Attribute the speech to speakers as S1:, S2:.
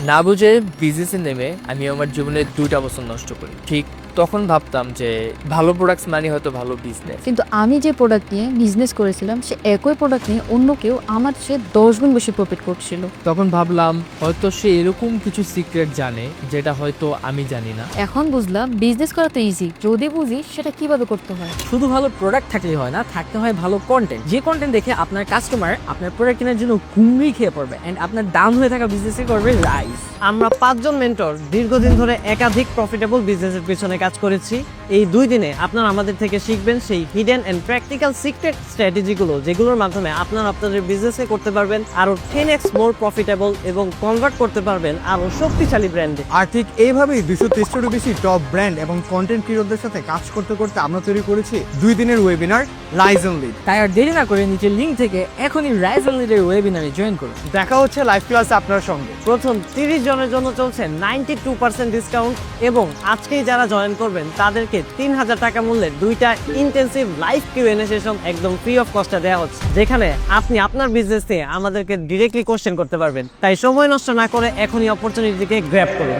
S1: না বুঝে বিজনেসে নেমে আমি আমার জীবনের 2টা বছর নষ্ট করি। ঠিক তখন ভাবতাম যে ভালো প্রোডাক্টস মানে হয়তো ভালো বিজনেস।
S2: কিন্তু আমি যে প্রোডাক্ট নিয়ে বিজনেস করেছিলাম সে একই প্রোডাক্ট নিয়ে অন্য কেউ আমার চেয়ে 10 গুণ বেশি প্রফিট করছিল।
S1: তখন ভাবলাম হয়তো সে এরকম কিছু সিক্রেট জানে যেটা হয়তো আমি জানি না।
S2: এখন বুঝলাম বিজনেস করা তো ইজি, যদি বুঝি সেটা কিভাবে করতে হয়।
S3: শুধু ভালো প্রোডাক্ট থাকলেই হয় না, থাকতে হয় ভালো কন্টেন্ট। যে কন্টেন্ট দেখে আপনার কাস্টমার আপনার প্রোডাক্ট কেনার জন্য হুমড়ি খেয়ে পড়বে এন্ড আপনার ডাউন হয়ে থাকা বিজনেসে করবে রাইজ। আমরা 5 জন মেন্টর দীর্ঘদিন ধরে একাধিক প্রফিটেবল বিজনেসের পিছনে কাজ করেছি। এই 2 দিনে আপনারা আমাদের থেকে শিখবেন সেই হিডেন এন্ড প্র্যাকটিক্যাল সিক্রেট স্ট্র্যাটেজিগুলো, যেগুলোর মাধ্যমে আপনারা আপনাদের বিজনেসে করতে পারবেন আরো 10x মোর প্রফিটেবল এবং কনভার্ট করতে পারবেন আরো শক্তিশালী ব্র্যান্ডে।
S4: আর ঠিক এইভাবেই 230টারও বেশি টপ ব্র্যান্ড এবং কন্টেন্ট ক্রিয়েটরদের সাথে কাজ করতে করতে আমরা তৈরি করেছি 2 দিনের ওয়েবিনার রাইজ অন লিড।
S3: তাই আর দেরি না করে নিচের লিঙ্ক থেকে এখনই রাইজ অন লিডের ওয়েবিনারে জয়েন করুন।
S4: দেখা হচ্ছে লাইভ ক্লাসে আপনার সঙ্গে।
S3: প্রথম 30 জনের জন্য চলছে 92% ডিসকাউন্ট এবং আজকেই যারা জয়েন করবেন তাদেরকে 3000 টাকা মূল্যের 2টা ইন্টেন্সিভ লাইভ কিউএনএ সেশন একদম ফ্রি অফ কস্টে দেওয়া হচ্ছে, যেখানে আপনি আপনার বিজনেস নিয়ে আমাদেরকে ডিরেক্টলি কোশ্চেন করতে পারবেন। তাই সময় নষ্ট না করে এখনই অপরচুনিটিকে গ্র্যাব করুন।